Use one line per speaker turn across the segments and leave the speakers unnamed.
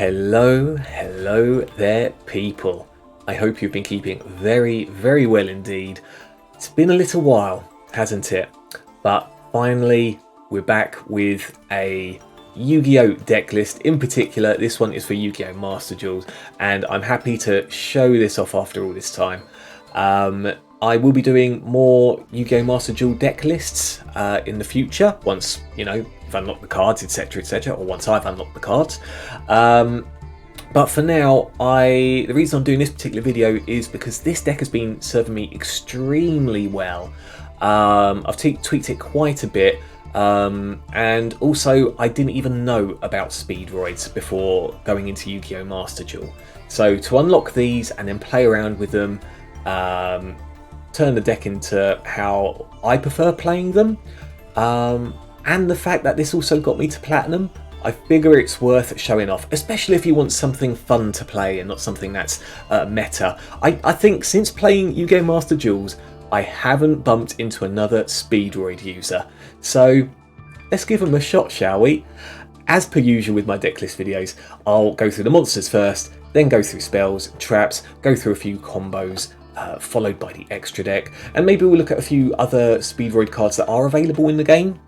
Hello there people. I hope you've been keeping very well indeed. It's been a little while, hasn't it? But finally we're back with a Yu-Gi-Oh deck list. In particular, this one is for Yu-Gi-Oh Master Duels, and I'm happy to show this off after all this time. I will be doing more Yu-Gi-Oh Master Duel deck lists in the future, once, you know, I've unlocked the cards, etc, or once I've unlocked the cards. But for now, the reason I'm doing this particular video is because this deck has been serving me extremely well. I've tweaked it quite a bit, and also I didn't even know about Speedroids before going into Yu-Gi-Oh Master Duel. So to unlock these and then play around with them, turn the deck into how I prefer playing them, and the fact that this also got me to Platinum, I figure it's worth showing off, especially if you want something fun to play and not something that's meta. I think since playing Yu-Gi-Oh Master Duels, I haven't bumped into another Speedroid user. So let's give them a shot, shall we? As per usual with my decklist videos, I'll go through the monsters first, then go through spells, traps, go through a few combos, followed by the extra deck, and maybe we'll look at a few other Speedroid cards that are available in the game.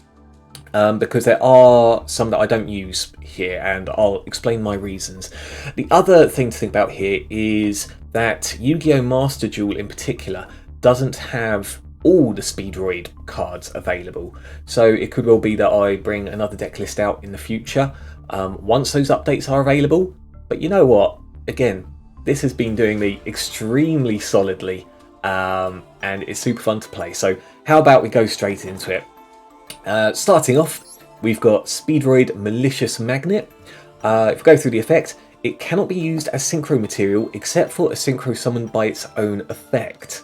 Because there are some that I don't use here, and I'll explain my reasons. The other thing to think about here is that Yu-Gi-Oh Master Duel in particular doesn't have all the Speedroid cards available, so it could well be that I bring another deck list out in the future once those updates are available. But you know what, again, this has been doing me extremely solidly, and it's super fun to play, so how about we go straight into it. Starting off, we've got Speedroid Maliciousmagnet. If we go through the effect, it cannot be used as synchro material except for a synchro summoned by its own effect.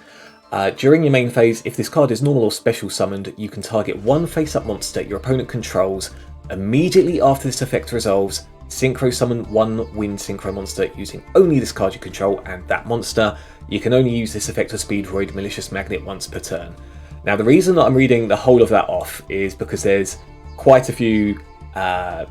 During your main phase, if this card is normal or special summoned, you can target one face-up monster your opponent controls. Immediately after this effect resolves, synchro summon one wind synchro monster using only this card you control and that monster. You can only use this effect of Speedroid Maliciousmagnet once per turn. Now, the reason that I'm reading the whole of that off is because there's quite a few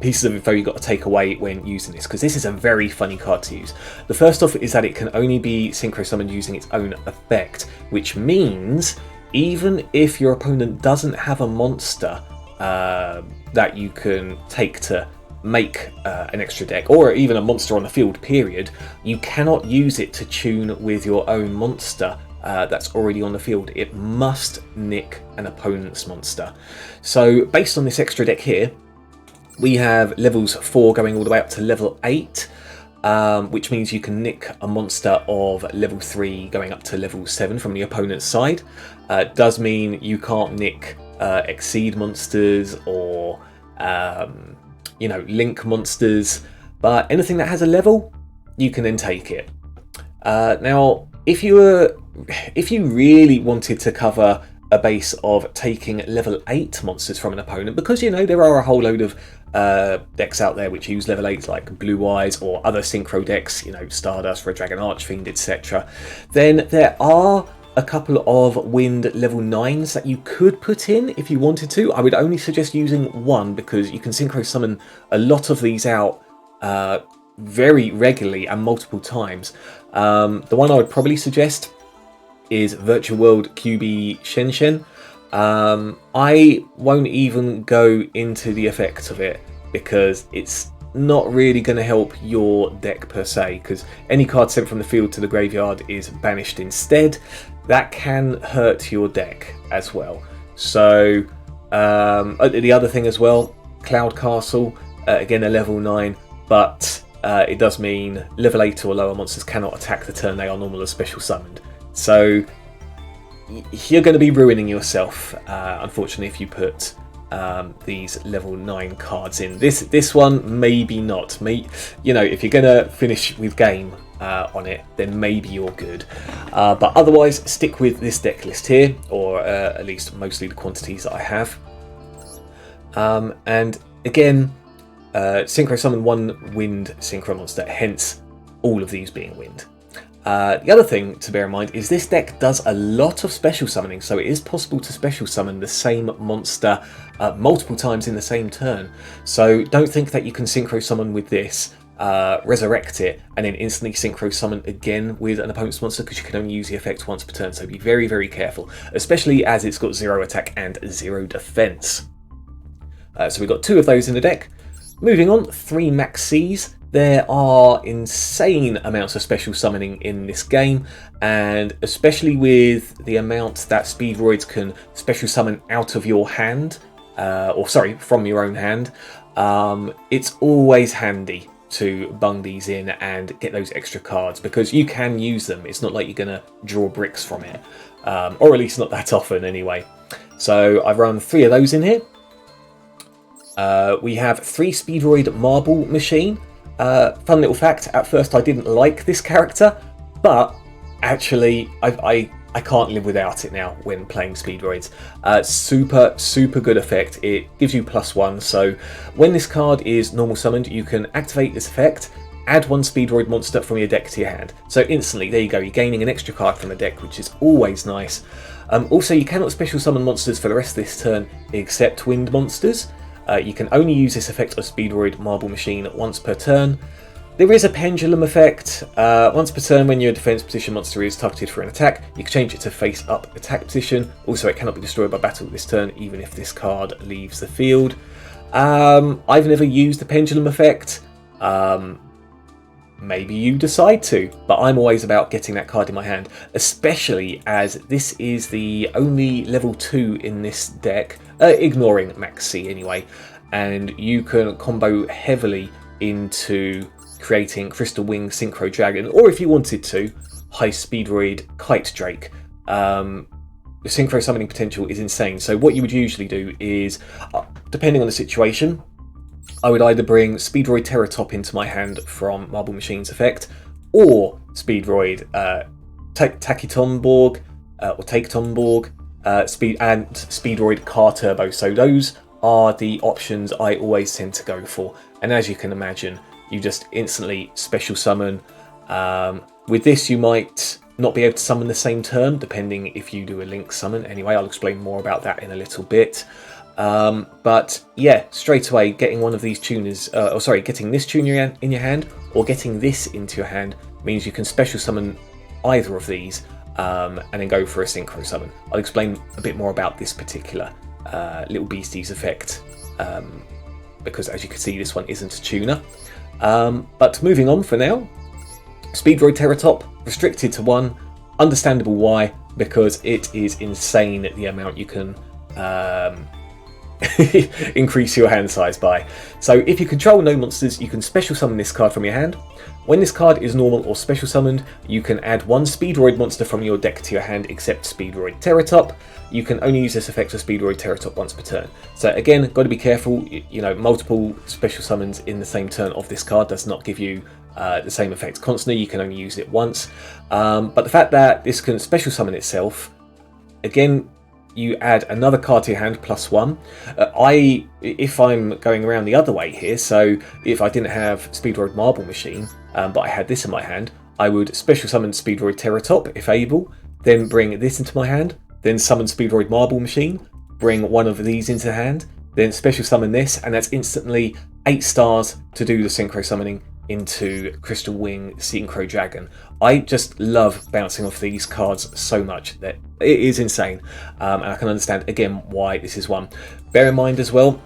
pieces of info you've got to take away when using this, because this is a very funny card to use. The first off is that it can only be synchro summoned using its own effect, which means even if your opponent doesn't have a monster that you can take to make an extra deck, or even a monster on the field period, you cannot use it to tune with your own monster that's already on the field. It must nick an opponent's monster. So based on this extra deck here, we have levels 4 going all the way up to level 8, which means you can nick a monster of level 3 going up to level 7 from the opponent's side. It does mean you can't nick Exceed monsters or you know, Link monsters, but anything that has a level, you can then take it. Now, if you really wanted to cover a base of taking level 8 monsters from an opponent, because, you know, there are a whole load of decks out there which use level 8, like Blue Eyes or other synchro decks, you know, Stardust, Red Dragon Archfiend, etc., then there are a couple of wind level 9s that you could put in if you wanted to. I would only suggest using one, because you can synchro summon a lot of these out very regularly and multiple times. The one I would probably suggest is Virtual World QB Shenshen. I won't even go into the effects of it, because it's not really going to help your deck per se, because any card sent from the field to the graveyard is banished instead. That can hurt your deck as well. So the other thing as well, Cloud Castle, again a level 9, but it does mean level 8 or lower monsters cannot attack the turn they are normal or special summoned. So you're going to be ruining yourself, unfortunately, if you put these level 9 cards in. This one, maybe not. You know, if you're going to finish with game on it, then maybe you're good. But otherwise, stick with this deck list here, or at least mostly the quantities that I have. And again, synchro summon one wind synchro monster, hence all of these being wind. The other thing to bear in mind is this deck does a lot of special summoning, so it is possible to special summon the same monster multiple times in the same turn. So don't think that you can synchro summon with this resurrect it, and then instantly synchro summon again with an opponent's monster, because you can only use the effect once per turn, so be very, very careful, especially as it's got 0 attack and 0 defense. So we've got 2 of those in the deck. Moving on, 3 Maxx's. There are insane amounts of special summoning in this game, and especially with the amount that Speedroids can special summon out of your hand, from your own hand, it's always handy to bung these in and get those extra cards, because you can use them. It's not like you're going to draw bricks from it, or at least not that often anyway. So I've run 3 of those in here. We have 3 Speedroid Marble Machine. Fun little fact, at first I didn't like this character, but actually I can't live without it now when playing Speedroids. Super good effect. It gives you +1, so when this card is normal summoned, you can activate this effect, add 1 Speedroid monster from your deck to your hand. So instantly, there you go, you're gaining an extra card from the deck, which is always nice. Also, you cannot special summon monsters for the rest of this turn except wind monsters. You can only use this effect of Speedroid Marble Machine once per turn. There is a pendulum effect. Once per turn, when your defense position monster is targeted for an attack, you can change it to face up attack position. Also, it cannot be destroyed by battle this turn, even if this card leaves the field. I've never used the pendulum effect. Maybe you decide to, but I'm always about getting that card in my hand, especially as this is the only level 2 in this deck, ignoring Maxx anyway, and you can combo heavily into creating Crystal Wing Synchro Dragon, or if you wanted to, High Speedroid Kite Drake. The synchro summoning potential is insane, so what you would usually do is, depending on the situation, I would either bring Speedroid Terrortop into my hand from Marble Machine's effect, or Speedroid Taketomborg or Taketomborg, and Speedroid CarTurbo. So those are the options I always tend to go for. And as you can imagine, you just instantly special summon. With this, you might not be able to summon the same turn, depending if you do a link summon. Anyway, I'll explain more about that in a little bit. But yeah, straight away getting one of these tuners, getting this tuner in your hand or getting this into your hand means you can special summon either of these and then go for a synchro summon. I'll explain a bit more about this particular little beastie's effect because, as you can see, this one isn't a tuner. But moving on for now, Speedroid Terrortop restricted to 1. Understandable why, because it is insane the amount you can increase your hand size by. So if you control no monsters, you can special summon this card from your hand. When this card is normal or special summoned, you can add 1 Speedroid monster from your deck to your hand except Speedroid Terrortop. You can only use this effect for Speedroid Terrortop once per turn. So again, got to be careful, you know, multiple special summons in the same turn of this card does not give you the same effect constantly, you can only use it once. But the fact that this can special summon itself, again, you add another card to your hand +1. If I'm going around the other way here, so if I didn't have Speedroid Marble Machine, but I had this in my hand, I would special summon Speedroid Terrortop if able, then bring this into my hand, then summon Speedroid Marble Machine, bring one of these into hand, then special summon this, and that's instantly 8 stars to do the synchro summoning into Crystal Wing Synchro Dragon. I just love bouncing off these cards so much that it is insane, and I can understand again why this is one. Bear in mind as well,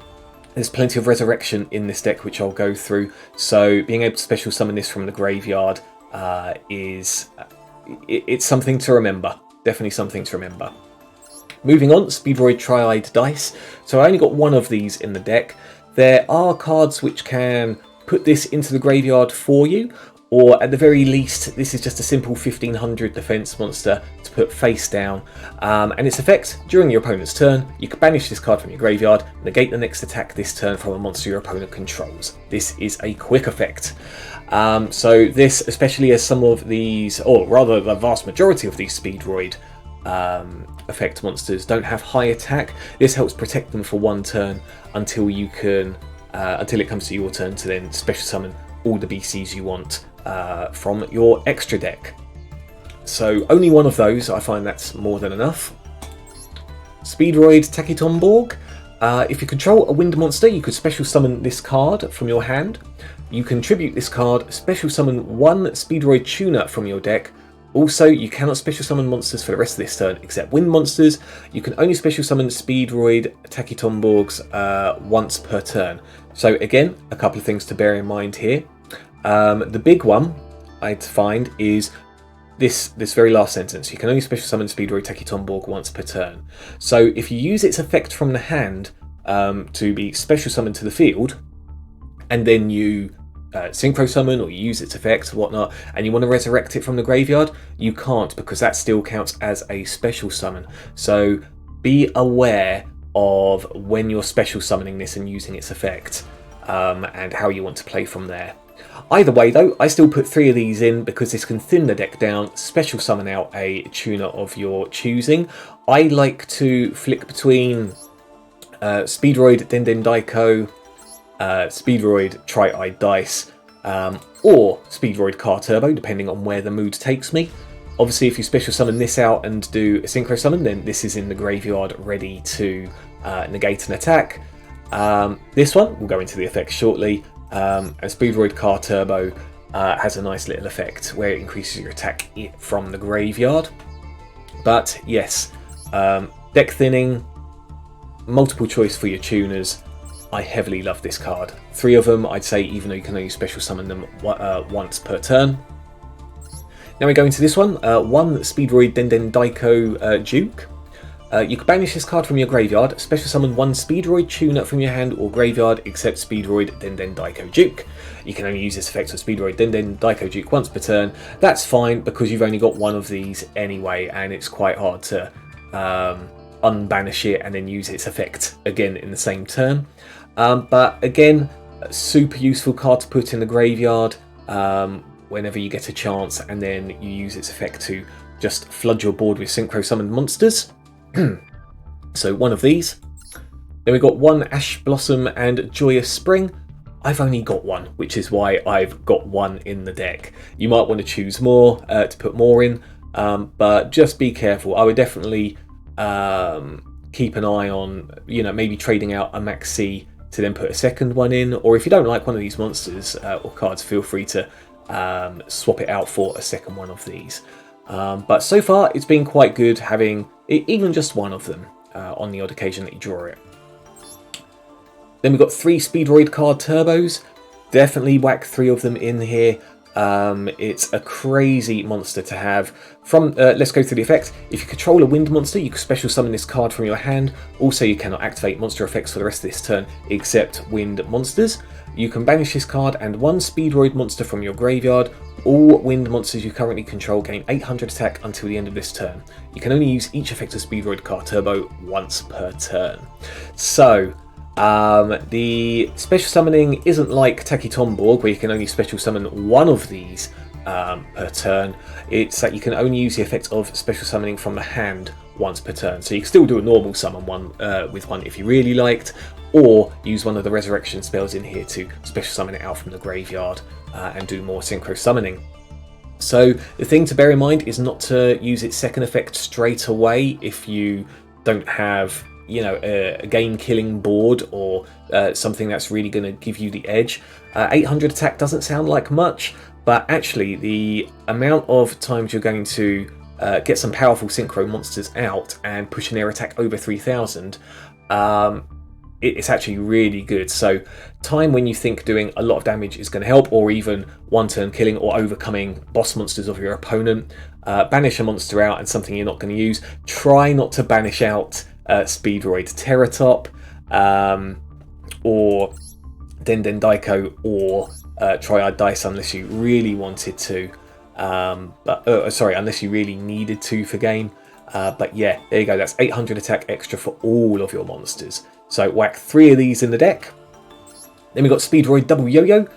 there's plenty of resurrection in this deck which I'll go through, so being able to special summon this from the graveyard it's something to remember, definitely something to remember. Moving on, Speedroid Triad Dice. So I only got 1 of these in the deck. There are cards which can put this into the graveyard for you, or at the very least, this is just a simple 1500 defense monster to put face down. And its effect, during your opponent's turn, you can banish this card from your graveyard, negate the next attack this turn from a monster your opponent controls. This is a quick effect. So this, especially as some of these, or rather the vast majority of these Speedroid effect monsters don't have high attack, this helps protect them for 1 turn until you can until it comes to your turn to then special summon all the BCs you want from your extra deck. So only 1 of those, I find that's more than enough. Speedroid Taketomborg. If you control a wind monster, you could special summon this card from your hand. you can tribute this card, special summon one Speedroid tuner from your deck. Also, you cannot special summon monsters for the rest of this turn except wind monsters. You can only special summon Speedroid Taketomborgs once per turn. So again, a couple of things to bear in mind here. The big one I'd find is this very last sentence. You can only special summon Speedroid Taketomborg once per turn. So if you use its effect from the hand to be special summoned to the field, and then you synchro summon or you use its effect or whatnot, and you want to resurrect it from the graveyard, you can't, because that still counts as a special summon. So be aware of when you're special summoning this and using its effect, and how you want to play from there. Either way though, I still put 3 of these in because this can thin the deck down, special summon out a tuner of your choosing. I like to flick between Speedroid Daiko, Speedroid Tri-Eyed Dice, or Speedroid CarTurbo, depending on where the mood takes me. Obviously, if you special summon this out and do a synchro summon, then this is in the graveyard ready to negate an attack. This one, we'll go into the effects shortly, and Speedroid CarTurbo has a nice little effect where it increases your attack from the graveyard. But yes, deck thinning, multiple choice for your tuners. I heavily love this card. 3 of them, I'd say, even though you can only special summon them once per turn. Now we go into this one. One Speedroid Daiko Duke. You can banish this card from your graveyard, special summon one Speedroid tuner from your hand or graveyard except Speedroid Daiko Duke. You can only use this effect of Speedroid Daiko Duke once per turn. That's fine because you've only got one of these anyway, and it's quite hard to unbanish it and then use its effect again in the same turn. But again, super useful card to put in the graveyard whenever you get a chance, and then you use its effect to just flood your board with synchro summoned monsters. So one of these. Then we've got one Ash Blossom and Joyous Spring. I've only got one, which is why I've got one in the deck. You might want to choose more to put more in, but just be careful. I would definitely keep an eye on, maybe trading out a Maxx to then put a second one in, or if you don't like one of these monsters or cards, feel free to swap it out for a second one of these. But so far it's been quite good having even just one of them on the odd occasion that you draw it. Then we've got 3 Speedroid CarTurbos. Definitely whack 3 of them in here. It's a crazy monster to have. Let's go through the effect. If you control a wind monster, you can special summon this card from your hand. Also, you cannot activate monster effects for the rest of this turn except wind monsters. You can banish this card and one Speedroid monster from your graveyard. All wind monsters you currently control gain 800 attack until the end of this turn. You can only use each effect of Speedroid CarTurbo once per turn. So, the special summoning isn't like Taketomborg, where you can only special summon one of these per turn. It's that you can only use the effect of special summoning from the hand once per turn. So you can still do a normal summon with one if you really liked, or use one of the resurrection spells in here to special summon it out from the graveyard and do more synchro summoning. So the thing to bear in mind is not to use its second effect straight away if you don't have a game-killing board or something that's really going to give you the edge. 800 attack doesn't sound like much, but actually the amount of times you're going to get some powerful synchro monsters out and pushing their attack over 3000, it's actually really good. So time when you think doing a lot of damage is going to help, or even one turn killing or overcoming boss monsters of your opponent, banish a monster out and something you're not going to use. Try not to banish out Speedroid Terrortop or Daiko or Tri-Eyed Dice unless you really wanted to, unless you really needed to for game. But yeah, there you go, that's 800 attack extra for all of your monsters. So whack 3 of these in the deck. Then we've got Speedroid Double Yoyo.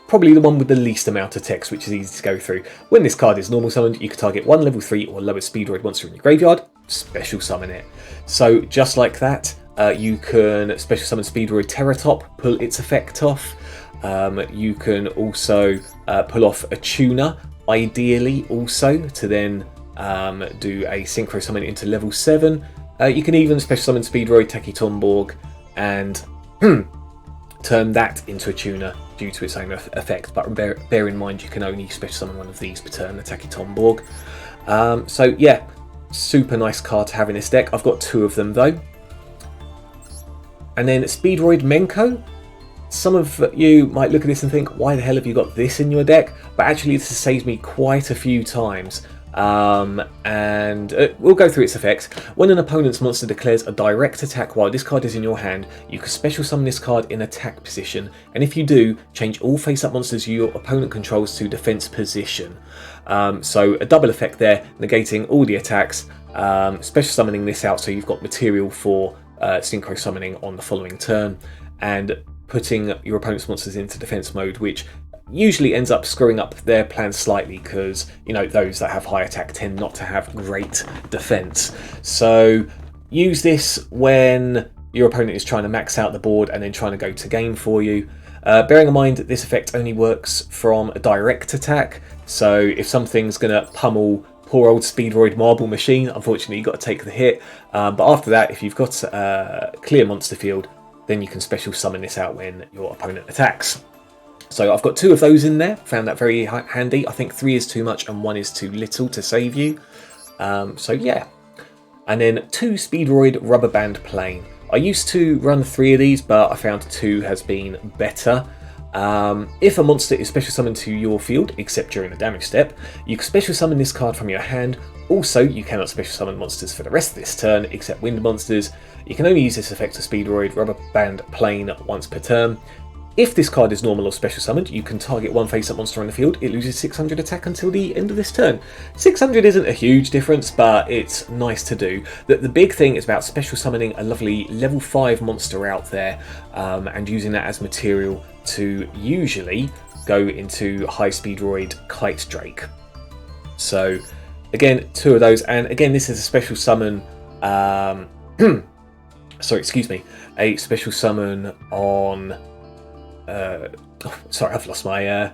Probably the one with the least amount of text, which is easy to go through. When this card is normal summoned, you can target one level 3 or lower Speedroid monster in your graveyard, special summon it. So just like that, you can special summon Speedroid Terrortop, pull its effect off. You can also pull off a tuner, ideally also, to then do a synchro summon into level 7. You can even special summon Speedroid Taketomborg and turn that into a tuner due to its own effect, but bear in mind you can only special summon one of these per turn, the Taketomborg. So yeah, super nice card to have in this deck. I've got 2 of them though. And then Speedroid Menko. Some of you might look at this and think, why the hell have you got this in your deck? But actually this has saved me quite a few times. We'll go through its effects. When an opponent's monster declares a direct attack while this card is in your hand, you can special summon this card in attack position, and if you do, change all face-up monsters your opponent controls to defense position. So a double effect there, negating all the attacks, special summoning this out so you've got material for synchro summoning on the following turn, and putting your opponent's monsters into defense mode, which usually ends up screwing up their plans slightly because, you know, those that have high attack tend not to have great defense. So use this when your opponent is trying to max out the board and then trying to go to game for you. Bearing in mind that this effect only works from a direct attack, so if something's going to pummel poor old Speedroid Marble Machine, unfortunately you've got to take the hit. But after that, if you've got a clear monster field, then you can special summon this out when your opponent attacks. So I've got 2 of those in there, found that very handy. I think 3 is too much and 1 is too little to save you. So yeah. And then 2 Speedroid Rubberband Plane. I used to run 3 of these, but I found 2 has been better. If a monster is special summoned to your field, except during the damage step, you can special summon this card from your hand. Also, you cannot special summon monsters for the rest of this turn, except wind monsters. You can only use this effect to Speedroid Rubberband Plane once per turn. If this card is normal or special summoned, you can target one face-up monster on the field. It loses 600 attack until the end of this turn. 600 isn't a huge difference, but it's nice to do. The big thing is about special summoning a lovely level 5 monster out there and using that as material to usually go into high Speedroid Kite Drake. So again, 2 of those, and again this is a special summon. Sorry, excuse me, a special summon on. Sorry, I've lost my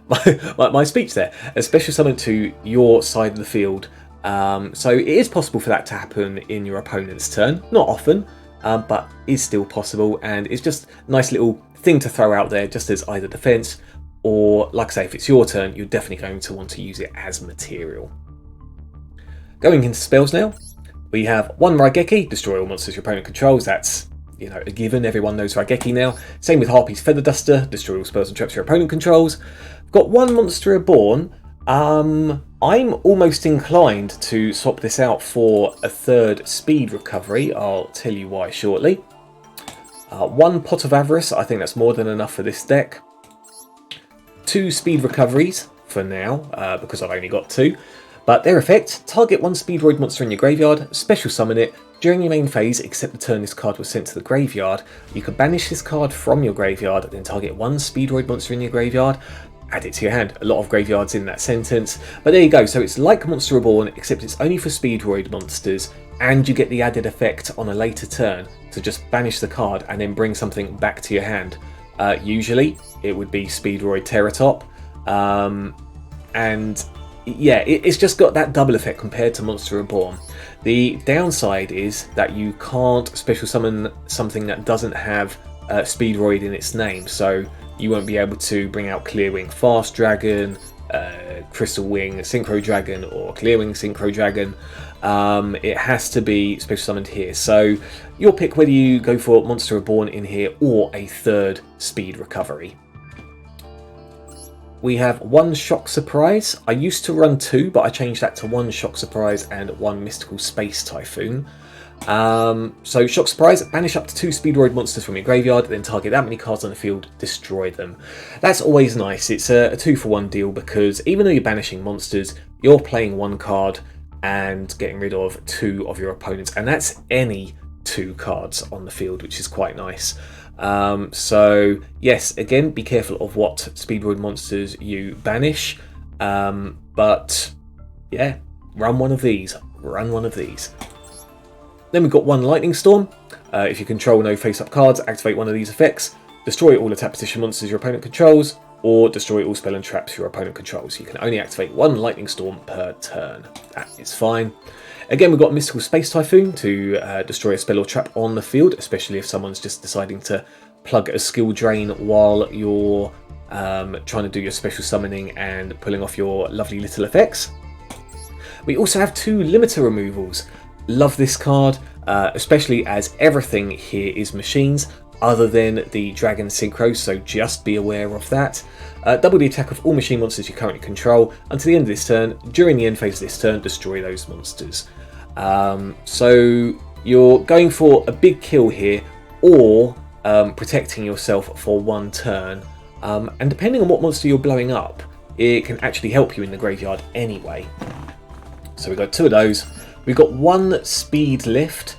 my speech there. A special summon to your side of the field. So it is possible for that to happen in your opponent's turn. Not often, but is still possible, and it's just a nice little thing to throw out there, just as either defense or, like I say, if it's your turn, you're definitely going to want to use it as material. Going into spells now, we have 1 Raigeki, destroy all monsters your opponent controls. That's, you know, a given. Everyone knows Raigeki now. Same with Harpie's Feather Duster, destroy all spells and traps your opponent controls. We've got 1 Monster Reborn. I'm almost inclined to swap this out for a 3rd Speed Recovery. I'll tell you why shortly. 1 Pot of Avarice. I think that's more than enough for this deck. 2 Speed Recoveries for now, because I've only got 2. But their effect, target 1 Speedroid monster in your graveyard, special summon it. During your main phase, except the turn this card was sent to the graveyard, you can banish this card from your graveyard, then target 1 Speedroid monster in your graveyard, add it to your hand. A lot of graveyards in that sentence, but there you go. So it's like Monster Reborn, except it's only for Speedroid monsters, and you get the added effect on a later turn to just banish the card and then bring something back to your hand. Usually, it would be Speedroid Terrortop, and yeah, it's just got that double effect compared to Monster Reborn. The downside is that you can't special summon something that doesn't have Speedroid in its name, so you won't be able to bring out Clearwing Fast Dragon, Crystal Wing Synchro Dragon, or Clearwing Synchro Dragon. It has to be special summoned here, so you'll pick whether you go for Monster Reborn in here or a 3rd Speed Recovery. We have 1 Shock Surprise. I used to run 2, but I changed that to 1 Shock Surprise and 1 Mystical Space Typhoon. So Shock Surprise, banish up to 2 Speedroid monsters from your graveyard, then target that many cards on the field, destroy them. That's always nice. It's a 2-for-1 deal, because even though you're banishing monsters, you're playing 1 card and getting rid of 2 of your opponents, and that's any 2 cards on the field, which is quite nice. So yes, again, be careful of what Speedroid monsters you banish, but yeah, run one of these. Then we've got 1 Lightning Storm. If you control no face-up cards, activate one of these effects. Destroy all attack position monsters your opponent controls, or destroy all spell and traps your opponent controls. You can only activate 1 Lightning Storm per turn. That is fine. Again, we've got Mystical Space Typhoon to destroy a spell or trap on the field, especially if someone's just deciding to plug a skill drain while you're trying to do your special summoning and pulling off your lovely little effects. We also have 2 limiter removals. Love this card, especially as everything here is machines other than the Dragon Synchro, so just be aware of that. Double the attack of all machine monsters you currently control until the end of this turn. During the end phase of this turn, destroy those monsters. So you're going for a big kill here, or protecting yourself for 1 turn. And depending on what monster you're blowing up, it can actually help you in the graveyard anyway. So we've got 2 of those. We've got 1 speed lift.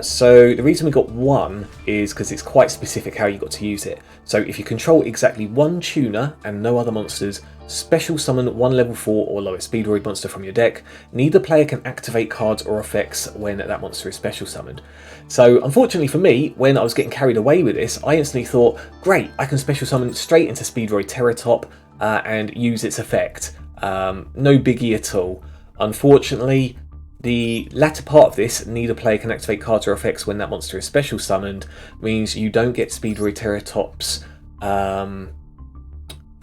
So the reason we got 1 is because it's quite specific how you got to use it. So if you control exactly 1 tuner and no other monsters, special summon 1 level 4 or lower Speedroid monster from your deck. Neither player can activate cards or effects when that monster is special summoned. So unfortunately for me, when I was getting carried away with this, I instantly thought, great, I can special summon straight into Speedroid Terrortop and use its effect. No biggie at all. Unfortunately, the latter part of this, neither player can activate cards or effects when that monster is special summoned, means you don't get Speedroid Terrortop's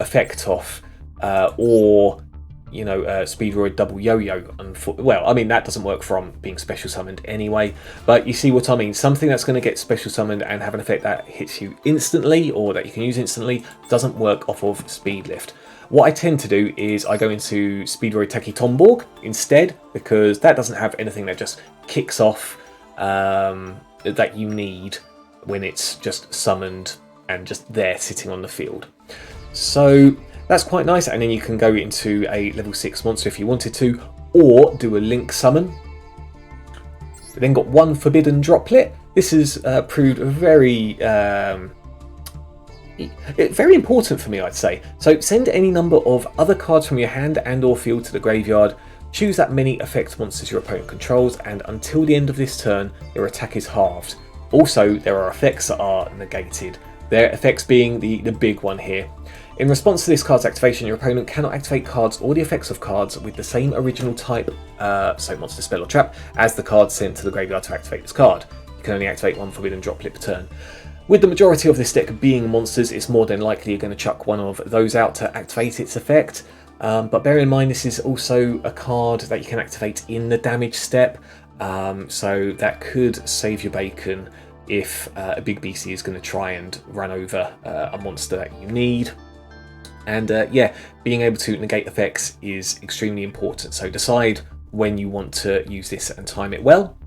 effect off, or, you know, Speedroid double Yo-Yo. Well, I mean, that doesn't work from being special summoned anyway, but you see what I mean. Something that's going to get special summoned and have an effect that hits you instantly, or that you can use instantly, doesn't work off of Speed Lift. What I tend to do is I go into Speedroid Taketomborg instead, because that doesn't have anything that just kicks off that you need when it's just summoned and just there sitting on the field. So that's quite nice, and then you can go into a level 6 monster if you wanted to, or do a link summon. We then got 1 forbidden droplet. This has proved very important for me, I'd say. So send any number of other cards from your hand and or field to the graveyard. Choose that many effect monsters your opponent controls, and until the end of this turn, their attack is halved. Also, there are effects that are negated. Their effects being the big one here. In response to this card's activation, your opponent cannot activate cards or the effects of cards with the same original type, so monster, spell or trap, as the card sent to the graveyard to activate this card. You can only activate 1 forbidden droplet per turn. With the majority of this deck being monsters, it's more than likely you're going to chuck one of those out to activate its effect. But bear in mind, this is also a card that you can activate in the damage step, so that could save your bacon if a big BC is going to try and run over a monster that you need. And yeah, being able to negate effects is extremely important, so decide when you want to use this and time it well.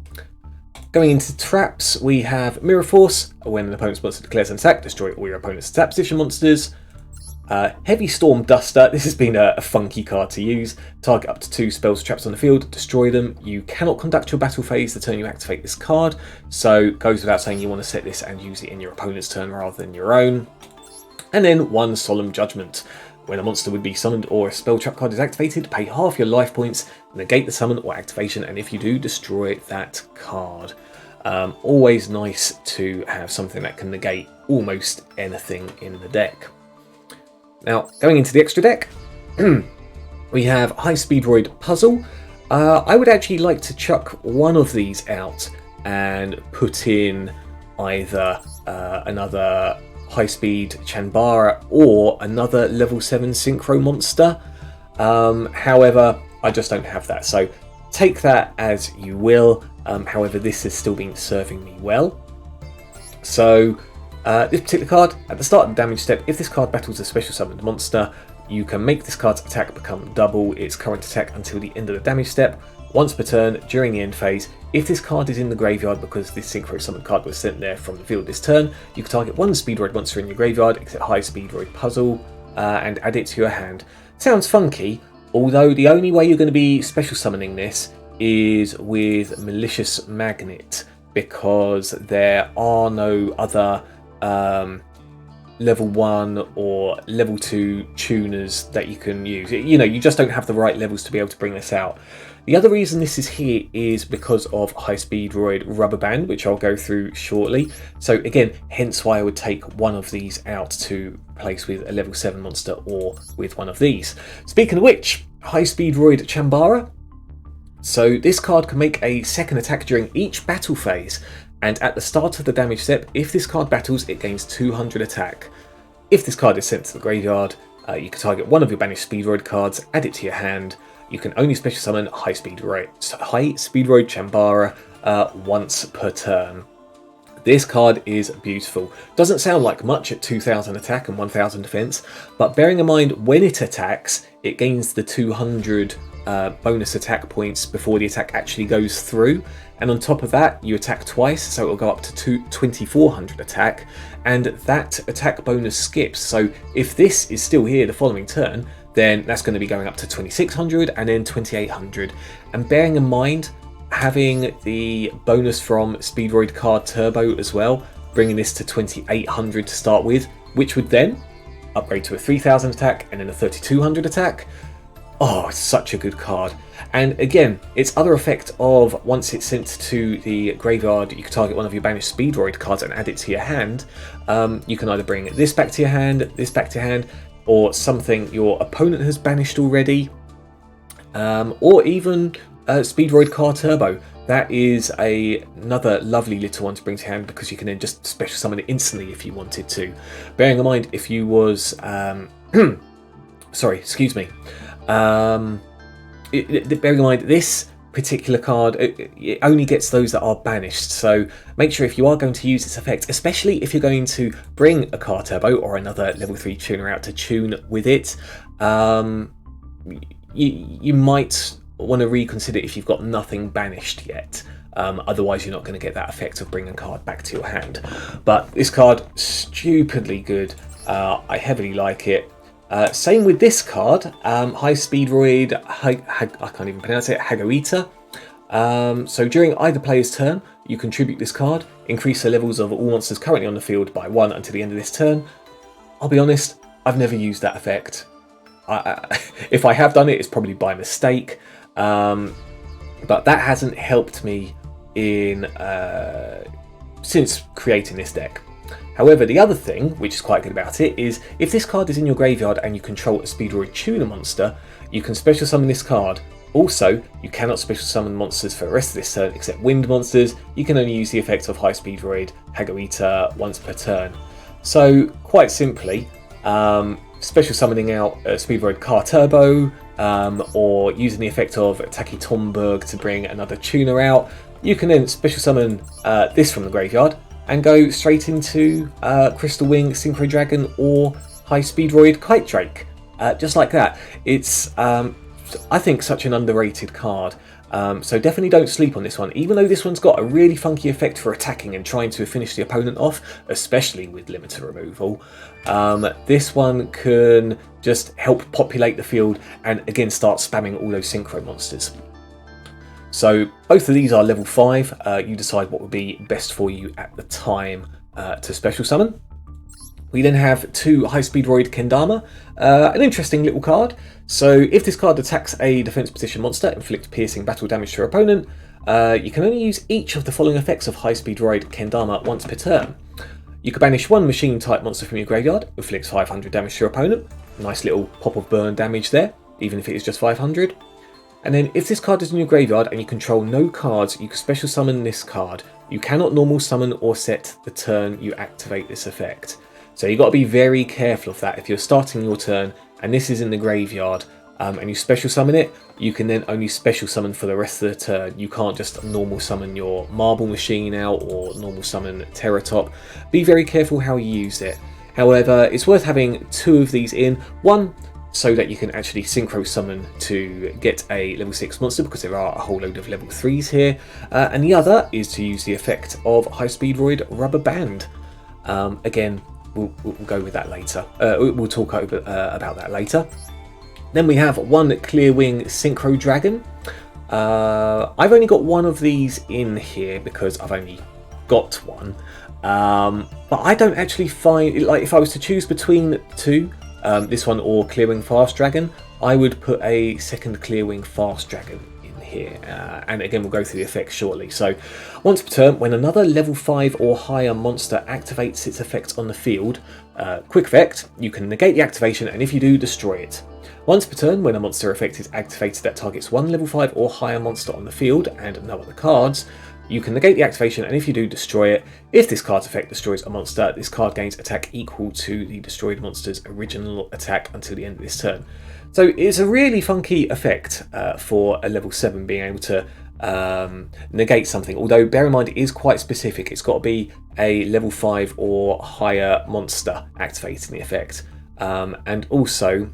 Going into traps, we have Mirror Force. When an opponent's monster declares an attack, destroy all your opponent's attack position monsters. Heavy Storm Duster. This has been a funky card to use. Target up to 2 spells or traps on the field, destroy them. You cannot conduct your battle phase the turn you activate this card, so it goes without saying you want to set this and use it in your opponent's turn rather than your own. And then 1 Solemn Judgment. When a monster would be summoned or a spell trap card is activated, pay half your life points, negate the summon or activation, and if you do, destroy that card. Always nice to have something that can negate almost anything in the deck. Now, going into the extra deck, we have High Speedroid Puzzle. I would actually like to chuck one of these out and put in either another High Speed Chanbara or another level 7 Synchro monster. However, I just don't have that, so take that as you will. However, this has still been serving me well. So this particular card, at the start of the damage step, if this card battles a special summoned monster, you can make this card's attack become double its current attack until the end of the damage step, once per turn during the end phase. If this card is in the graveyard because this Synchro Summon card was sent there from the field this turn, you can target 1 Speedroid monster in your graveyard, except High Speedroid Puzzle, and add it to your hand. Sounds funky, although the only way you're going to be special summoning this is with Maliciousmagnet, because there are no other level 1 or level 2 tuners that you can use. You know, you just don't have the right levels to be able to bring this out. The other reason this is here is because of High Speedroid Rubberband, which I'll go through shortly. So again, hence why I would take one of these out to place with a level 7 monster or with one of these. Speaking of which, High Speedroid Chanbara. So this card can make a second attack during each battle phase, and at the start of the damage step, if this card battles, it gains 200 attack. if this card is sent to the graveyard, you can target one of your banished Speedroid cards, add it to your hand. You can only special summon High Speedroid Chambara once per turn. This card is beautiful. Doesn't sound like much at 2000 attack and 1000 defense, but bearing in mind when it attacks, it gains the 200 bonus attack points before the attack actually goes through. And on top of that, you attack twice, so it will go up to 2400 attack, and that attack bonus skips. So if this is still here the following turn, then that's going to be going up to 2600 and then 2800. And bearing in mind, having the bonus from Speedroid CarTurbo as well, bringing this to 2800 to start with, which would then upgrade to a 3000 attack and then a 3200 attack. Oh, it's such a good card. And again, its other effect of once it's sent to the graveyard, you can target one of your banished Speedroid cards and add it to your hand. You can either bring this back to your hand, this back to your hand, or something your opponent has banished already, or even Speedroid CarTurbo. That is another lovely little one to bring to hand because you can then just special summon it instantly if you wanted to. Bearing in mind, if you was sorry, excuse me. Bearing in mind, this particular card, it only gets those that are banished, so make sure if you are going to use this effect, especially if you're going to bring a CarTurbo or another level 3 tuner out to tune with it, you might want to reconsider if you've got nothing banished yet. Otherwise you're not going to get that effect of bringing a card back to your hand. But this card, stupidly good. I heavily like it. Same with this card, High Speedroid, I can't even pronounce it, Hagoita. So during either player's turn, you contribute this card, increase the levels of all monsters currently on the field by 1 until the end of this turn. I'll be honest, I've never used that effect. If I have done it, it's probably by mistake. But that hasn't helped me in since creating this deck. However, the other thing, which is quite good about it, is if this card is in your graveyard and you control a Speedroid tuner monster, you can special summon this card. Also, you cannot special summon monsters for the rest of this turn except wind monsters. You can only use the effect of High Speedroid Hagoita once per turn. So, quite simply, special summoning out Speedroid CarTurbo, or using the effect of Taketomborg to bring another tuner out, you can then special summon this from the graveyard and go straight into Crystal Wing, Synchro Dragon, or High Speedroid Kite Drake. Just like that. It's, I think, such an underrated card. So definitely don't sleep on this one. Even though this one's got a really funky effect for attacking and trying to finish the opponent off, especially with limiter removal, this one can just help populate the field and again start spamming all those synchro monsters. So both of these are level 5. You decide what would be best for you at the time to special summon. We then have 2 High Speedroid Kendama, an interesting little card. So if this card attacks a defense position monster, inflict piercing battle damage to your opponent, you can only use each of the following effects of High Speedroid Kendama once per turn. You can banish 1 machine type monster from your graveyard, inflicts 500 damage to your opponent. Nice little pop of burn damage there, even if it is just 500. And then if this card is in your graveyard and you control no cards, you can special summon this card. You cannot normal summon or set the turn you activate this effect. So you've got to be very careful of that. If you're starting your turn and this is in the graveyard and you special summon it, you can then only special summon for the rest of the turn. You can't just normal summon your Marble Machine out or normal summon Terrortop. Be very careful how you use it. However, it's worth having 2 of these in. One, so that you can actually synchro summon to get a level 6 monster, because there are a whole load of level 3s here. And the other is to use the effect of High Speedroid Rubberband. Again, we'll go with that later. We'll talk about that later. Then we have 1 Clear Wing Synchro Dragon. I've only got 1 of these in here because I've only got 1. But I don't actually find, like, if I was to choose between 2, this one or Clearwing Fast Dragon, I would put a second Clearwing Fast Dragon in here. And again, we'll go through the effects shortly. So, once per turn, when another level 5 or higher monster activates its effect on the field, quick effect, you can negate the activation, and if you do, destroy it. Once per turn, when a monster effect is activated that targets 1 level 5 or higher monster on the field and no other cards, You can negate the activation, and if you do, destroy it. If this card's effect destroys a monster, this card gains attack equal to the destroyed monster's original attack until the end of this turn. So it's a really funky effect for a level 7 being able to negate something, although bear in mind it is quite specific. It's got to be a level 5 or higher monster activating the effect, and also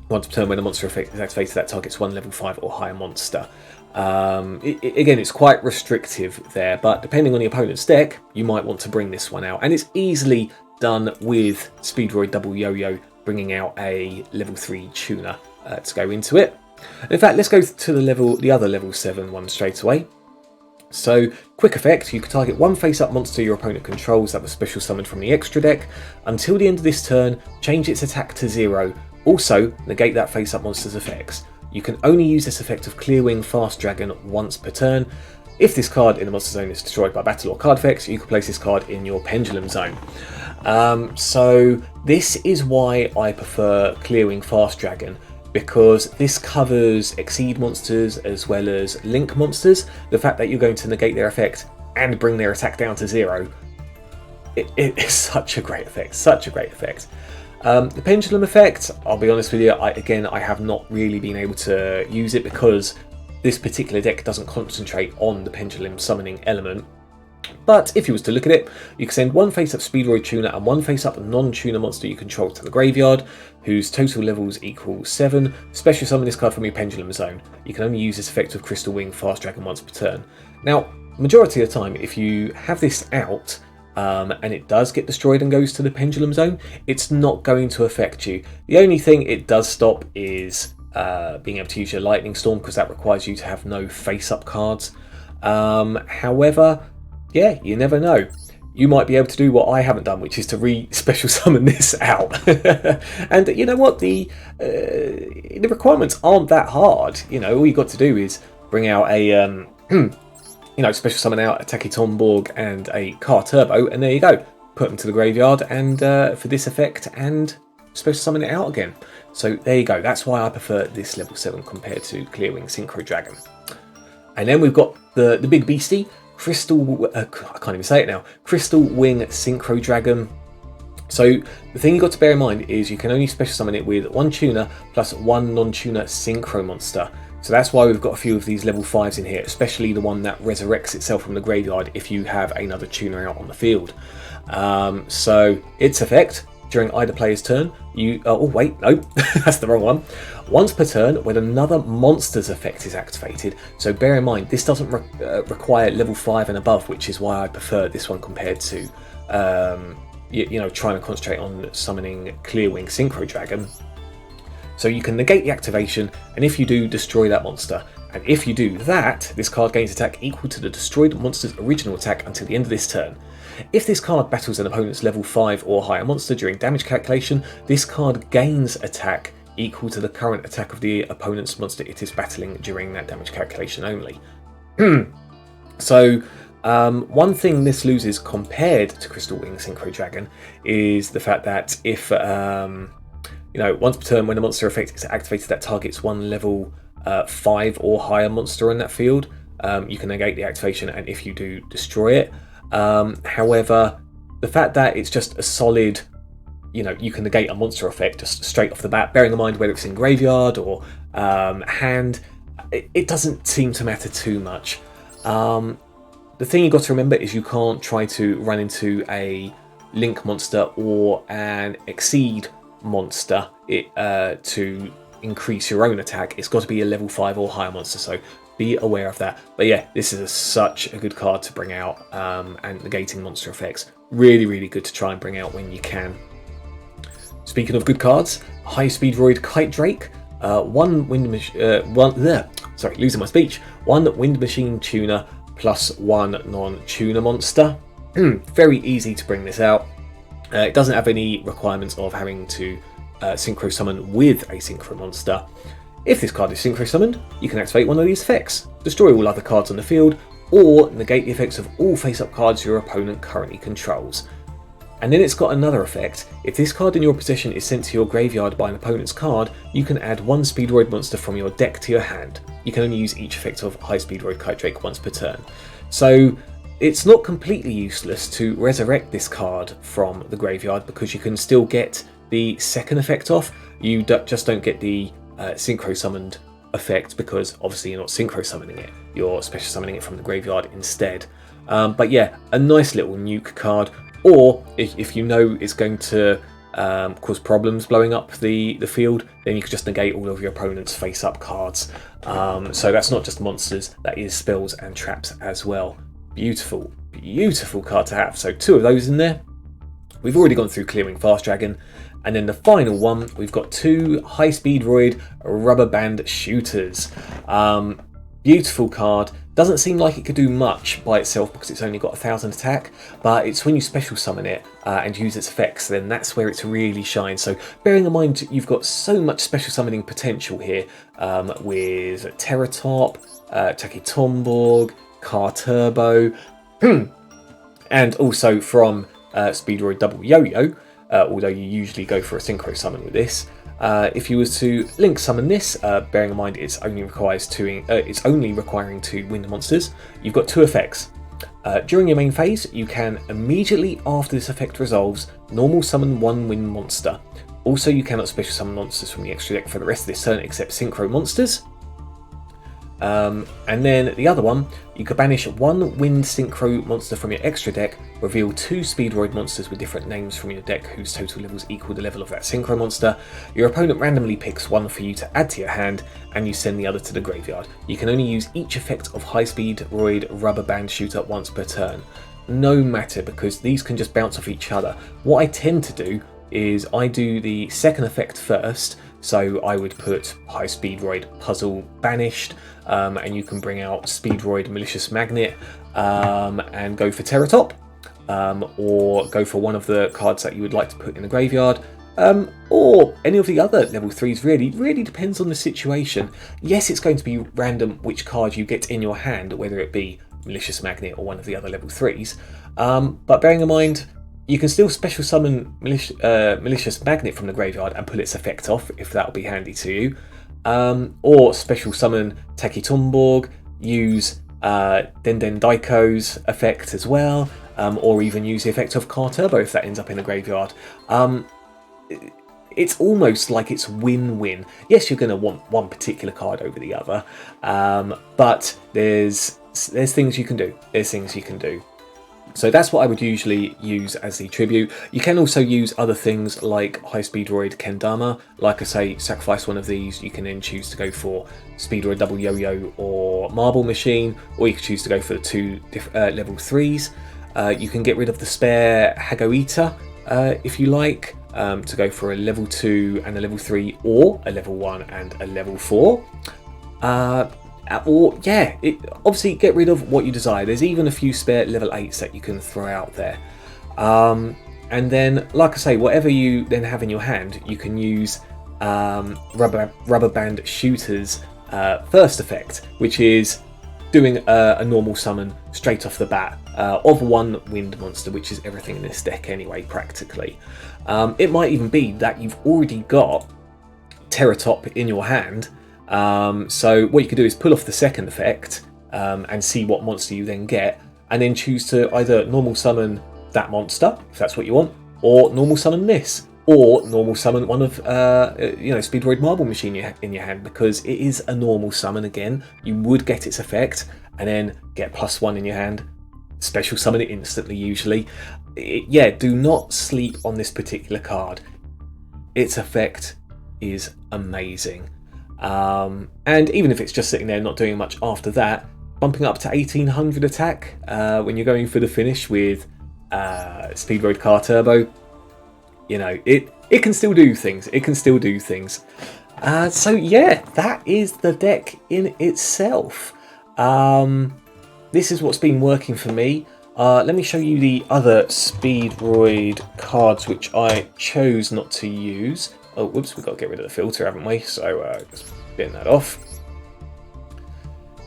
once per turn when a monster effect is activated that targets one level 5 or higher monster. Again, it's quite restrictive there, but depending on the opponent's deck, you might want to bring this one out, and it's easily done with Speedroid Double Yoyo bringing out a level 3 tuner to go into it. In fact, let's go to the other level 7 one straight away. So, quick effect, you can target one face-up monster your opponent controls that was special summoned from the extra deck. Until the end of this turn, change its attack to 0. Also, negate that face-up monster's effects. You can only use this effect of Clear Wing Fast Dragon once per turn. If this card in the monster zone is destroyed by battle or card effects, you can place this card in your pendulum zone. So, this is why I prefer Clear Wing Fast Dragon, because this covers Exceed monsters as well as Link monsters. The fact that you're going to negate their effect and bring their attack down to 0, it is such a great effect, such a great effect. The pendulum effect, I'll be honest with you, I have not really been able to use it because this particular deck doesn't concentrate on the pendulum summoning element. But if you was to look at it, you can send one face-up Speedroid tuner and one face-up non-tuner monster you control to the graveyard, whose total levels equal 7. Special summon this card from your pendulum zone. You can only use this effect of Crystal Wing Fast Dragon once per turn. Now, majority of the time, if you have this out, and it does get destroyed and goes to the pendulum zone, it's not going to affect you. The only thing it does stop is being able to use your Lightning Storm, because that requires you to have no face-up cards. However, yeah, you never know. You might be able to do what I haven't done, which is to re-special summon this out. And you know what? The requirements aren't that hard. You know, all you got to do is bring out a special summon out a Taketomborg and a CarTurbo, and there you go. Put them to the graveyard and for this effect, and special summon it out again. So there you go. That's why I prefer this level 7 compared to Clear Wing Synchro Dragon. And then we've got the big beastie, Crystal. I can't even say it now. Crystal Wing Synchro Dragon. So the thing you got to bear in mind is you can only special summon it with one tuner plus one non-tuner synchro monster. So that's why we've got a few of these level 5s in here, especially the one that resurrects itself from the graveyard if you have another tuner out on the field. So its effect, during either player's turn, oh wait, no, that's the wrong one. Once per turn, when another monster's effect is activated. So bear in mind, this doesn't require level 5 and above, which is why I prefer this one compared to, trying to concentrate on summoning Clear Wing Synchro Dragon. So you can negate the activation, and if you do, destroy that monster. And if you do that, this card gains attack equal to the destroyed monster's original attack until the end of this turn. If this card battles an opponent's level 5 or higher monster during damage calculation, this card gains attack equal to the current attack of the opponent's monster it is battling during that damage calculation only. So, one thing this loses compared to Crystal Wing Synchro Dragon is the fact that if, once per turn when a monster effect is activated that targets one level 5 or higher monster in that field, you can negate the activation, and if you do, destroy it. However, the fact that it's just a solid, you can negate a monster effect just straight off the bat, bearing in mind whether it's in graveyard or hand, it doesn't seem to matter too much. The thing you've got to remember is you can't try to run into a Link monster or an Exceed monster to increase your own attack. It's got to be a level 5 or higher monster, so be aware of that. But yeah, this is such a good card to bring out, and negating monster effects, really, really good to try and bring out when you can. Speaking of good cards, High Speedroid Kite Drake, one Wind Machine tuner plus one non-tuner monster. Very easy to bring this out. It doesn't have any requirements of having to synchro summon with a synchro monster. If this card is synchro summoned, you can activate one of these effects, destroy all other cards on the field, or negate the effects of all face-up cards your opponent currently controls. And then it's got another effect. If this card in your possession is sent to your graveyard by an opponent's card, you can add one Speedroid monster from your deck to your hand. You can only use each effect of High Speedroid Kite Drake once per turn. So it's not completely useless to resurrect this card from the graveyard, because you can still get the second effect off. You just don't get the synchro summoned effect, because obviously you're not synchro summoning it, you're special summoning it from the graveyard instead. But yeah, a nice little nuke card. Or if you know it's going to cause problems blowing up the field, then you can just negate all of your opponent's face-up cards. So that's not just monsters, that is spells and traps as well. Beautiful, beautiful card to have. So 2 of those in there. We've already gone through clearing Fast Dragon. And then the final one, we've got 2 High Speedroid Rubberband shooters. Beautiful card. Doesn't seem like it could do much by itself because it's only got 1000 attack, but it's when you special summon it and use its effects, then that's where it's really shines. So bearing in mind you've got so much special summoning potential here with Terrortop, Taketomborg, CarTurbo, and also from Speedroid Double Yoyo, although you usually go for a synchro summon with this. If you was to link summon this, bearing in mind it's only requiring 2 wind monsters, you've got 2 effects. During your main phase, you can immediately after this effect resolves, normal summon 1 wind monster. Also, you cannot special summon monsters from the extra deck for the rest of this turn except synchro monsters. And then the other one, you could banish 1 wind synchro monster from your extra deck, reveal 2 Speedroid monsters with different names from your deck whose total levels equal the level of that synchro monster. Your opponent randomly picks 1 for you to add to your hand, and you send the other to the graveyard. You can only use each effect of High Speedroid Rubberband shooter once per turn. No matter, because these can just bounce off each other. What I tend to do is I do the second effect first. So I would put High Speedroid Puzzle banished, and you can bring out Speedroid Maliciousmagnet and go for Terrortop, or go for one of the cards that you would like to put in the graveyard, or any of the other level 3s. Really depends on the situation. Yes, it's going to be random which card you get in your hand, whether it be Maliciousmagnet or one of the other level 3s, but bearing in mind, you can still special summon Maliciousmagnet from the graveyard and pull its effect off, if that'll be handy to you. Or special summon Taketomborg, use Daiko's effect as well, or even use the effect of CarTurbo if that ends up in the graveyard. It's almost like it's win-win. Yes, you're going to want one particular card over the other, but there's things you can do. There's things you can do. So that's what I would usually use as the tribute. You can also use other things like High Speedroid Kendama. Like I say, sacrifice one of these. You can then choose to go for Speedroid Double Yoyo or Marble Machine, or you can choose to go for the 2 level 3s. You can get rid of the spare Hagoita if you like, to go for a level 2 and a level 3, or a level 1 and a level 4. Or yeah, obviously get rid of what you desire. There's even a few spare level 8s that you can throw out there. And then, like I say, whatever you then have in your hand, you can use Rubberband Shooter's first effect, which is doing a normal summon straight off the bat of 1 wind monster, which is everything in this deck anyway, practically. It might even be that you've already got Terrortop in your hand. So what you can do is pull off the second effect and see what monster you then get, and then choose to either normal summon that monster, if that's what you want, or normal summon this, or normal summon one of Speedroid Marble Machine in your hand, because it is a normal summon again. You would get its effect, and then get +1 in your hand, special summon it instantly usually. Yeah, do not sleep on this particular card. Its effect is amazing. And even if it's just sitting there not doing much after that, bumping up to 1800 attack when you're going for the finish with Speedroid CarTurbo, you know, it can still do things. It can still do things. So yeah, that is the deck in itself. This is what's been working for me. Let me show you the other Speedroid cards which I chose not to use. Oh, whoops, we've got to get rid of the filter, haven't we? So just getting that off.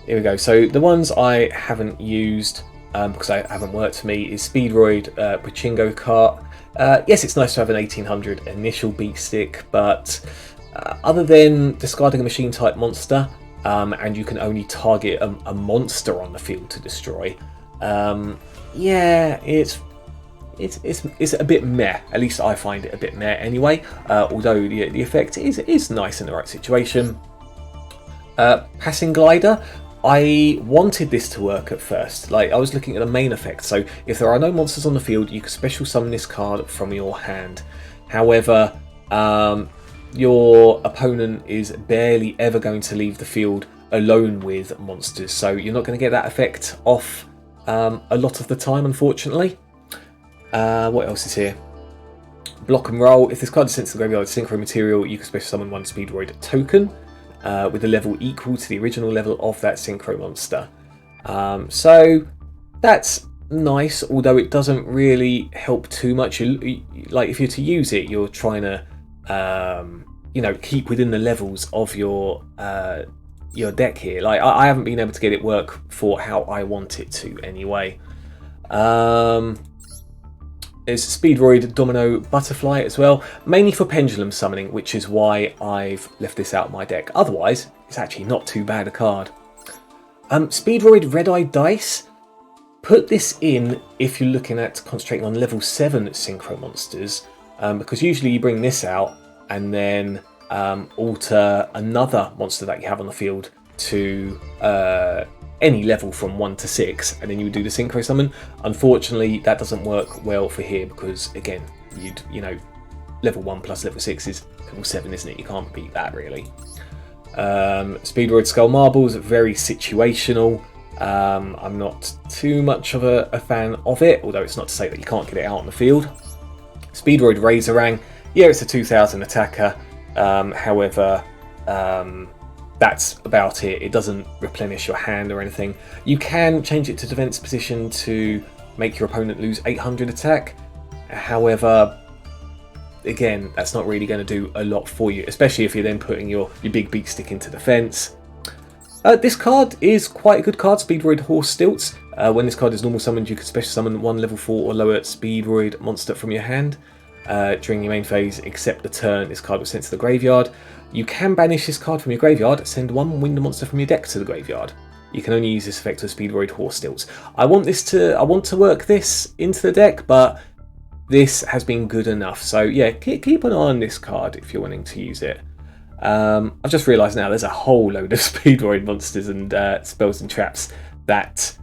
Here we go. So the ones I haven't used because I haven't worked for me is Speedroid Pachinko Kart. Yes, it's nice to have an 1800 initial beat stick, but other than discarding a machine type monster, and you can only target a monster on the field to destroy, yeah, it's a bit meh. At least I find it a bit meh anyway. Although the effect is nice in the right situation. Passing glider. I wanted this to work at first. Like, I was looking at the main effect. So if there are no monsters on the field, you can special summon this card from your hand. However, your opponent is barely ever going to leave the field alone with monsters, so you're not going to get that effect off a lot of the time, unfortunately. What else is here? Block and roll. If this card is sent to the graveyard synchro material, you can special summon one Speedroid token with a level equal to the original level of that synchro monster. So that's nice, although it doesn't really help too much. Like, if you're to use it, you're trying to you know, keep within the levels of your deck here. Like, I haven't been able to get it work for how I want it to anyway. There's Speedroid Domino Butterfly as well, mainly for pendulum summoning, which is why I've left this out of my deck. Otherwise, it's actually not too bad a card. Speedroid Red Eye Dice. Put this in if you're looking at concentrating on level 7 synchro monsters, because usually you bring this out and then alter another monster that you have on the field to any level from 1 to 6, and then you would do the synchro summon. Unfortunately, that doesn't work well for here because, again, you know, level 1 plus level 6 is level 7, isn't it? You can't beat that really. Speedroid Skull Marbles, very situational. I'm not too much of a fan of it, although it's not to say that you can't get it out on the field. Speedroid Razorang, yeah, it's a 2000 attacker. However, that's about it. It doesn't replenish your hand or anything. You can change it to defense position to make your opponent lose 800 attack. However, again, that's not really going to do a lot for you, especially if you're then putting your big beat stick into defense. This card is quite a good card, Speedroid Horse Stilts. When this card is normal summoned, you can special summon one level 4 or lower Speedroid monster from your hand. During your main phase, except the turn this card was sent to the graveyard. You can banish this card from your graveyard, send one winged monster from your deck to the graveyard. You can only use this effect with Speedroid Horse Stilts. I want to work this into the deck, but this has been good enough. So yeah, keep an eye on this card if you're wanting to use it. I've just realised now there's a whole load of Speedroid monsters and spells and traps that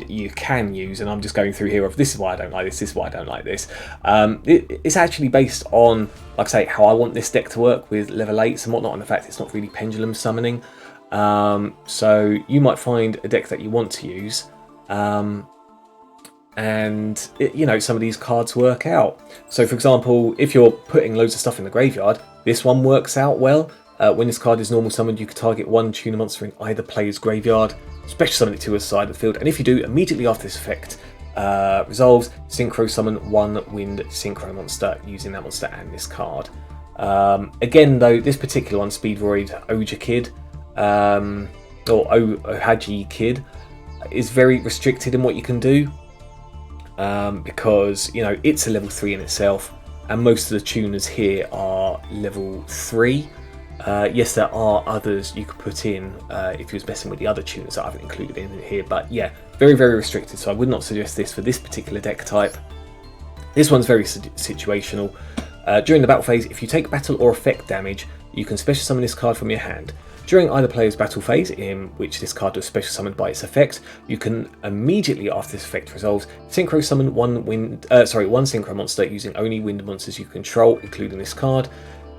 you can use, and I'm just going through here of this is why I don't like this, this is why I don't like this. It's actually based on, like I say, how I want this deck to work with level 8s and whatnot, and the fact it's not really pendulum summoning. So you might find a deck that you want to use, and you know, some of these cards work out. So for example, if you're putting loads of stuff in the graveyard, this one works out well. When this card is normal summoned, you can target one tuner monster in either player's graveyard, special summon it to a side of the field, and if you do, immediately after this effect resolves, synchro summon one winged synchro monster using that monster and this card. Again though, this particular one, Speedroid Oja Kid, or Ohaji Kid, is very restricted in what you can do, because, you know, it's a level 3 in itself, and most of the tuners here are level 3. Yes, there are others you could put in if you was messing with the other tuners that I haven't included in here, but yeah, very, very restricted, so I would not suggest this for this particular deck type. This one's very situational. During the battle phase, if you take battle or effect damage, you can special summon this card from your hand. During either player's battle phase, in which this card was special summoned by its effect, you can immediately after this effect resolves, synchro summon one synchro monster using only wind monsters you control, including this card.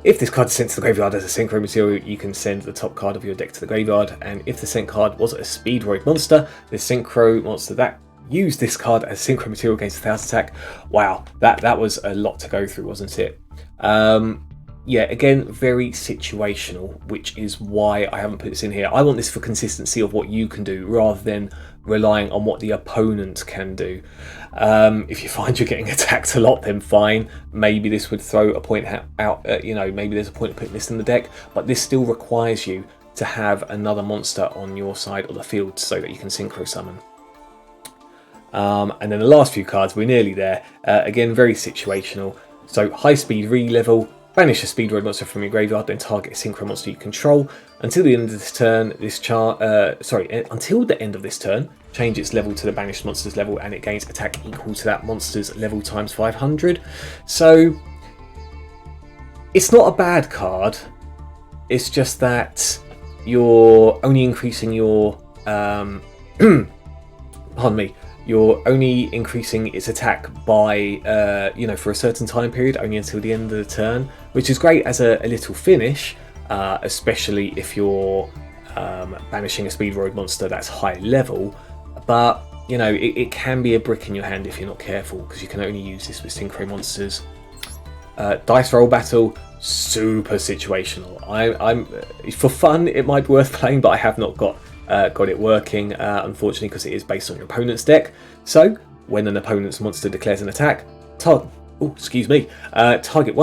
If this card is sent to the graveyard as a synchro material, you can send the top card of your deck to the graveyard, and if the sent card was a Speedroid monster, the synchro monster that used this card as synchro material against 1000 attack. Wow, that was a lot to go through, wasn't it? Yeah, again, very situational, which is why I haven't put this in here. I want this for consistency of what you can do, rather than relying on what the opponent can do. If you find you're getting attacked a lot, then fine. Maybe this would throw a point out, you know, maybe there's a point of putting this in the deck, but this still requires you to have another monster on your side of the field so that you can synchro summon. And then the last few cards, we're nearly there. Again, very situational. So high speed re-level, banish a Speedroid monster from your graveyard, then target a synchro monster you control. Until the end of this turn, until the end of this turn, change its level to the banished monster's level, and it gains attack equal to that monster's level times 500. So it's not a bad card. It's just that you're only increasing your pardon me. You're only increasing its attack by, for a certain time period, only until the end of the turn, which is great as a little finish, especially if you're banishing a Speedroid monster that's high level. But, it can be a brick in your hand if you're not careful, because you can only use this with synchro monsters. Dice roll battle, super situational. I'm for fun, it might be worth playing, but I have not got it working, unfortunately, because it is based on your opponent's deck. So, when an opponent's monster declares an attack, target one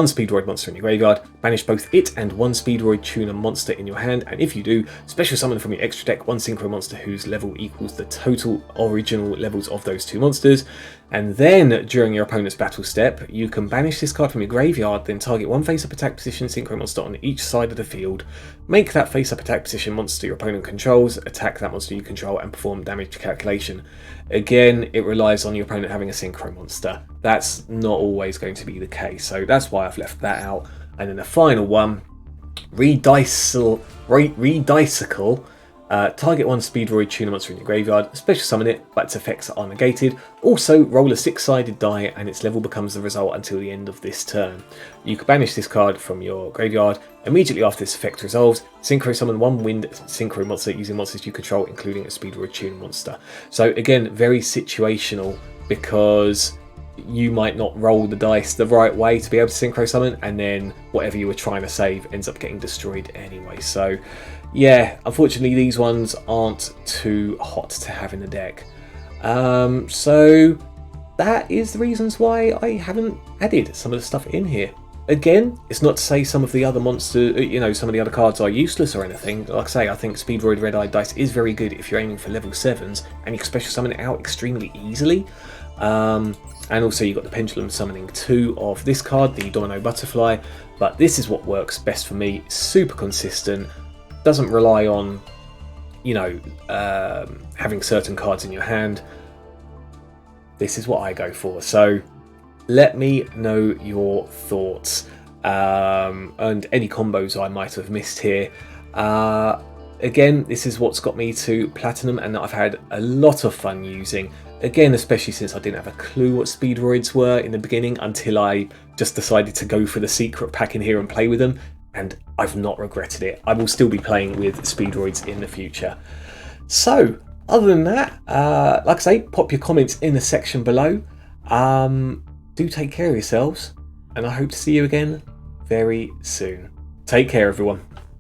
Speedroid monster in your graveyard, banish both it and one Speedroid tuner monster in your hand, and if you do, special summon from your extra deck one synchro monster whose level equals the total original levels of those two monsters. And then, during your opponent's battle step, you can banish this card from your graveyard, then target one face-up attack position synchro monster on each side of the field, make that face-up attack position monster your opponent controls, attack that monster you control, and perform damage calculation. Again, it relies on your opponent having a synchro monster. That's not always going to be the case, so that's why I've left that out. And then the final one, Redicycle. Target one Speedroid tuner monster in your graveyard, special summon it, but its effects are negated. Also, roll a 6-sided die and its level becomes the result until the end of this turn. You can banish this card from your graveyard. Immediately after this effect resolves, synchro summon one wind synchro monster using monsters you control, including a Speedroid tuner monster. So again, very situational, because you might not roll the dice the right way to be able to synchro summon, and then whatever you were trying to save ends up getting destroyed anyway. So yeah, unfortunately these ones aren't too hot to have in the deck. So that is the reasons why I haven't added some of the stuff in here. Again, it's not to say some of the other monsters, some of the other cards are useless or anything. Like I say, I think Speedroid Red Eye Dice is very good if you're aiming for level 7s, and you can special summon it out extremely easily. And also you've got the Pendulum Summoning 2 of this card, the Domino Butterfly, but this is what works best for me. Super consistent, doesn't rely on, having certain cards in your hand. This is what I go for. So let me know your thoughts, and any combos I might have missed here. Again, this is what's got me to Platinum, and that I've had a lot of fun using. Again, especially since I didn't have a clue what Speedroids were in the beginning, until I just decided to go for the secret pack in here and play with them, and I've not regretted it. I will still be playing with Speedroids in the future. So, other than that, like I say, pop your comments in the section below. Do take care of yourselves, and I hope to see you again very soon. Take care, everyone.